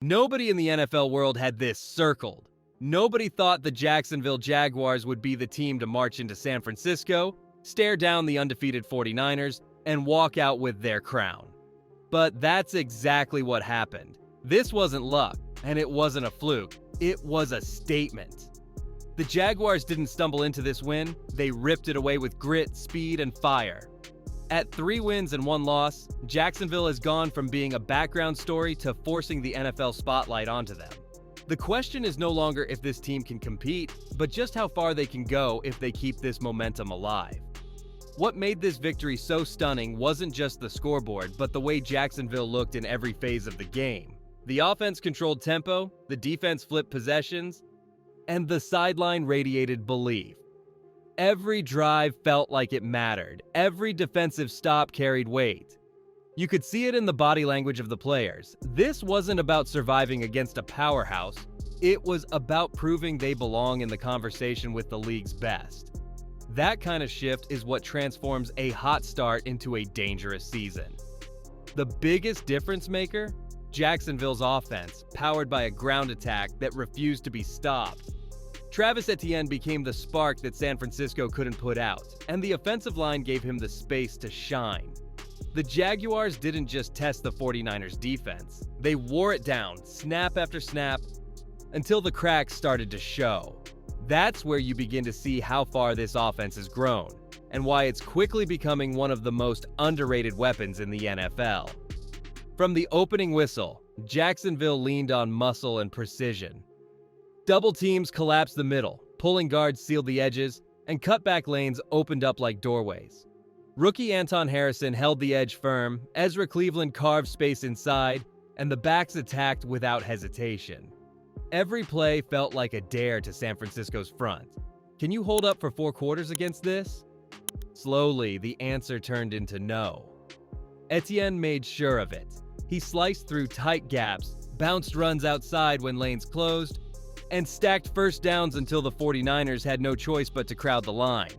Nobody in the NFL world had this circled. Nobody thought the Jacksonville Jaguars would be the team to march into San Francisco, stare down the undefeated 49ers, and walk out with their crown. But that's exactly what happened. This wasn't luck, and it wasn't a fluke. It was a statement. The Jaguars didn't stumble into this win, they ripped it away with grit, speed, and fire. At 3 wins and 1 loss, Jacksonville has gone from being a background story to forcing the NFL spotlight onto them. The question is no longer if this team can compete, but just how far they can go if they keep this momentum alive. What made this victory so stunning wasn't just the scoreboard, but the way Jacksonville looked in every phase of the game. The offense controlled tempo, the defense flipped possessions, and the sideline radiated belief. Every drive felt like it mattered. Every defensive stop carried weight. You could see it in the body language of the players. This wasn't about surviving against a powerhouse. It was about proving they belong in the conversation with the league's best. That kind of shift is what transforms a hot start into a dangerous season. The biggest difference maker? Jacksonville's offense, powered by a ground attack that refused to be stopped. Travis Etienne became the spark that San Francisco couldn't put out, and the offensive line gave him the space to shine. The Jaguars didn't just test the 49ers' defense. They wore it down, snap after snap, until the cracks started to show. That's where you begin to see how far this offense has grown, and why it's quickly becoming one of the most underrated weapons in the NFL. From the opening whistle, Jacksonville leaned on muscle and precision. Double teams collapsed the middle, pulling guards sealed the edges, and cutback lanes opened up like doorways. Rookie Anton Harrison held the edge firm, Ezra Cleveland carved space inside, and the backs attacked without hesitation. Every play felt like a dare to San Francisco's front. Can you hold up for 4 quarters against this? Slowly, the answer turned into no. Etienne made sure of it. He sliced through tight gaps, bounced runs outside when lanes closed, and stacked first downs until the 49ers had no choice but to crowd the line.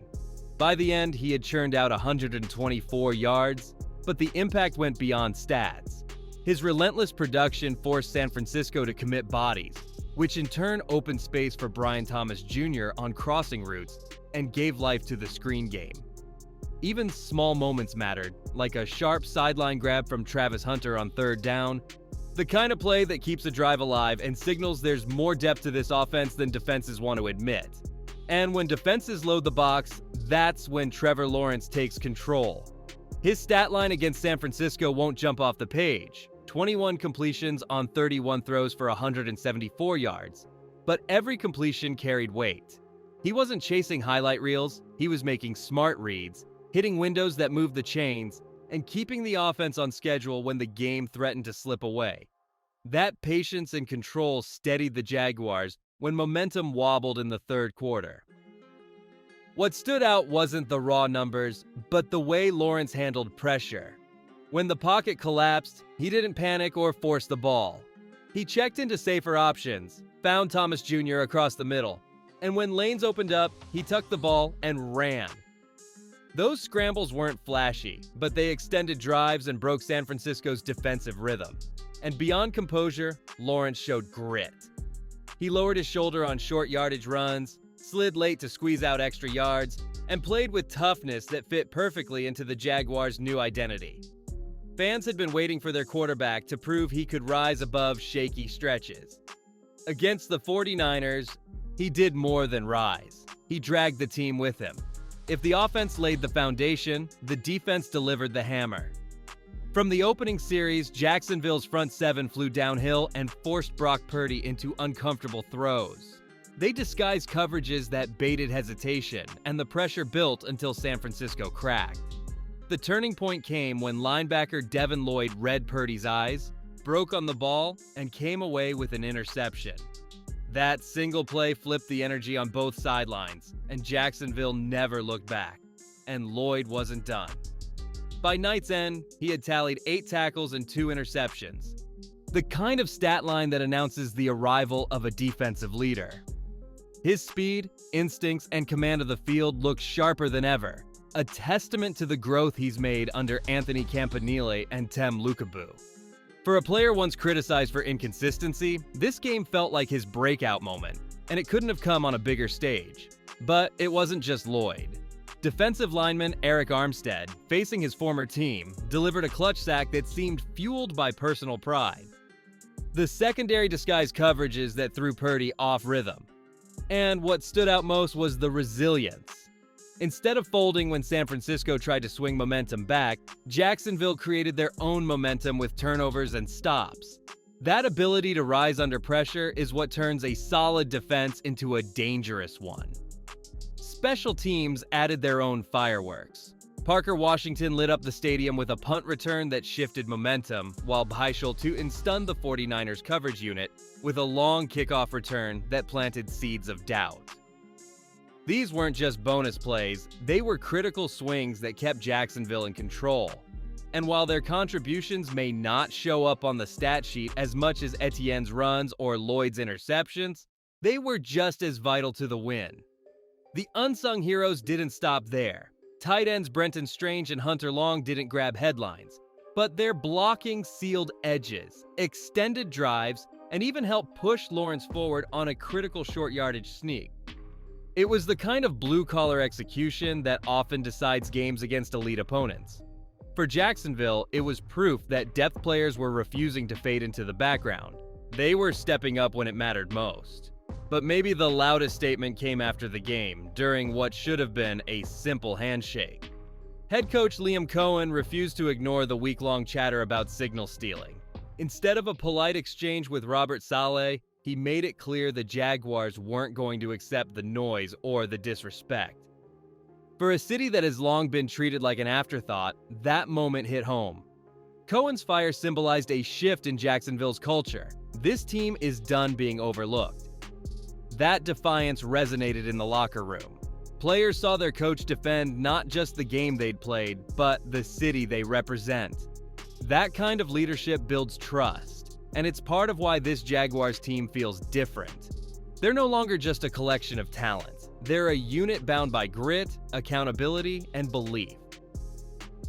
By the end, he had churned out 124 yards, but the impact went beyond stats. His relentless production forced San Francisco to commit bodies, which in turn opened space for Brian Thomas Jr. on crossing routes and gave life to the screen game. Even small moments mattered, like a sharp sideline grab from Travis Hunter on 3rd down, the kind of play that keeps a drive alive and signals there's more depth to this offense than defenses want to admit. And when defenses load the box, that's when Trevor Lawrence takes control. His stat line against San Francisco won't jump off the page. 21 completions on 31 throws for 174 yards. But every completion carried weight. He wasn't chasing highlight reels, he was making smart reads, hitting windows that moved the chains, and keeping the offense on schedule when the game threatened to slip away. That patience and control steadied the Jaguars when momentum wobbled in the 3rd quarter. What stood out wasn't the raw numbers, but the way Lawrence handled pressure. When the pocket collapsed, he didn't panic or force the ball. He checked into safer options, found Thomas Jr. across the middle, and when lanes opened up, he tucked the ball and ran. Those scrambles weren't flashy, but they extended drives and broke San Francisco's defensive rhythm. And beyond composure, Lawrence showed grit. He lowered his shoulder on short yardage runs, slid late to squeeze out extra yards, and played with toughness that fit perfectly into the Jaguars' new identity. Fans had been waiting for their quarterback to prove he could rise above shaky stretches. Against the 49ers, he did more than rise. He dragged the team with him. If the offense laid the foundation, the defense delivered the hammer. From the opening series, Jacksonville's front 7 flew downhill and forced Brock Purdy into uncomfortable throws. They disguised coverages that baited hesitation, and the pressure built until San Francisco cracked. The turning point came when linebacker Devin Lloyd read Purdy's eyes, broke on the ball, and came away with an interception. That single play flipped the energy on both sidelines, and Jacksonville never looked back. And Lloyd wasn't done. By night's end, he had tallied 8 tackles and 2 interceptions. The kind of stat line that announces the arrival of a defensive leader. His speed, instincts, and command of the field looked sharper than ever, a testament to the growth he's made under Anthony Campanile and Tem Lukabu. For a player once criticized for inconsistency, this game felt like his breakout moment, and it couldn't have come on a bigger stage. But it wasn't just Lloyd. Defensive lineman Eric Armstead, facing his former team, delivered a clutch sack that seemed fueled by personal pride. The secondary disguised coverages that threw Purdy off rhythm. And what stood out most was the resilience. Instead of folding when San Francisco tried to swing momentum back, Jacksonville created their own momentum with turnovers and stops. That ability to rise under pressure is what turns a solid defense into a dangerous one. Special teams added their own fireworks. Parker Washington lit up the stadium with a punt return that shifted momentum, while Bhaishal Tutin stunned the 49ers coverage unit with a long kickoff return that planted seeds of doubt. These weren't just bonus plays, they were critical swings that kept Jacksonville in control. And while their contributions may not show up on the stat sheet as much as Etienne's runs or Lloyd's interceptions, they were just as vital to the win. The unsung heroes didn't stop there. Tight ends Brenton Strange and Hunter Long didn't grab headlines, but their blocking sealed edges, extended drives, and even helped push Lawrence forward on a critical short yardage sneak. It was the kind of blue-collar execution that often decides games against elite opponents. For Jacksonville, it was proof that depth players were refusing to fade into the background. They were stepping up when it mattered most. But maybe the loudest statement came after the game, during what should have been a simple handshake. Head coach Liam Cohen refused to ignore the week-long chatter about signal stealing. Instead of a polite exchange with Robert Saleh, he made it clear the Jaguars weren't going to accept the noise or the disrespect. For a city that has long been treated like an afterthought, that moment hit home. Cohen's fire symbolized a shift in Jacksonville's culture. This team is done being overlooked. That defiance resonated in the locker room. Players saw their coach defend not just the game they'd played, but the city they represent. That kind of leadership builds trust, and it's part of why this Jaguars team feels different. They're no longer just a collection of talent. They're a unit bound by grit, accountability, and belief.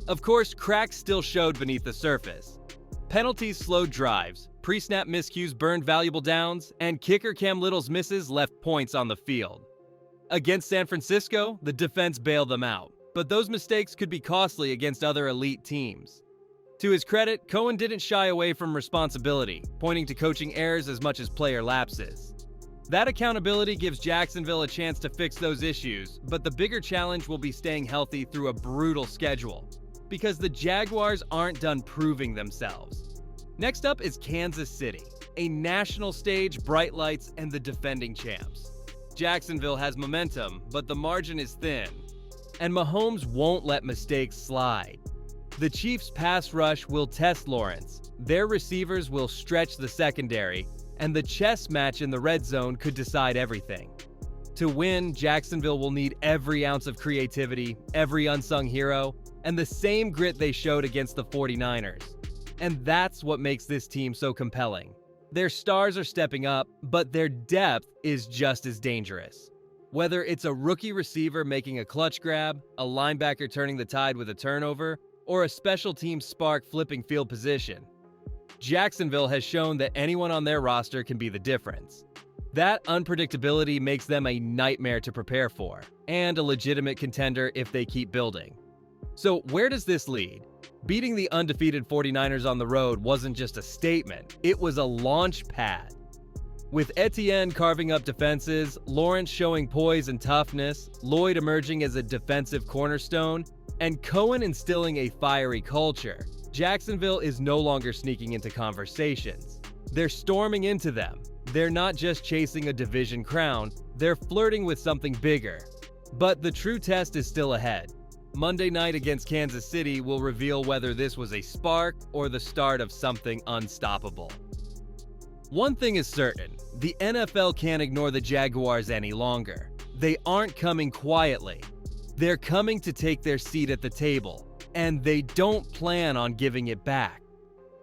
Of course, cracks still showed beneath the surface. Penalties slowed drives, pre-snap miscues burned valuable downs, and kicker Cam Little's misses left points on the field. Against San Francisco, the defense bailed them out, but those mistakes could be costly against other elite teams. To his credit, Cohen didn't shy away from responsibility, pointing to coaching errors as much as player lapses. That accountability gives Jacksonville a chance to fix those issues, but the bigger challenge will be staying healthy through a brutal schedule, because the Jaguars aren't done proving themselves. Next up is Kansas City, a national stage, bright lights, and the defending champs. Jacksonville has momentum, but the margin is thin, and Mahomes won't let mistakes slide. The Chiefs' pass rush will test Lawrence, their receivers will stretch the secondary, and the chess match in the red zone could decide everything. To win, Jacksonville will need every ounce of creativity, every unsung hero, and the same grit they showed against the 49ers. And that's what makes this team so compelling. Their stars are stepping up, but their depth is just as dangerous. Whether it's a rookie receiver making a clutch grab, a linebacker turning the tide with a turnover, or a special team spark flipping field position, Jacksonville has shown that anyone on their roster can be the difference. That unpredictability makes them a nightmare to prepare for, and a legitimate contender if they keep building. So where does this lead? Beating the undefeated 49ers on the road wasn't just a statement, it was a launch pad. With Etienne carving up defenses, Lawrence showing poise and toughness, Lloyd emerging as a defensive cornerstone, and Cohen instilling a fiery culture, Jacksonville is no longer sneaking into conversations. They're storming into them. They're not just chasing a division crown, they're flirting with something bigger. But the true test is still ahead. Monday night against Kansas City will reveal whether this was a spark or the start of something unstoppable. One thing is certain, the NFL can't ignore the Jaguars any longer. They aren't coming quietly. They're coming to take their seat at the table, and they don't plan on giving it back.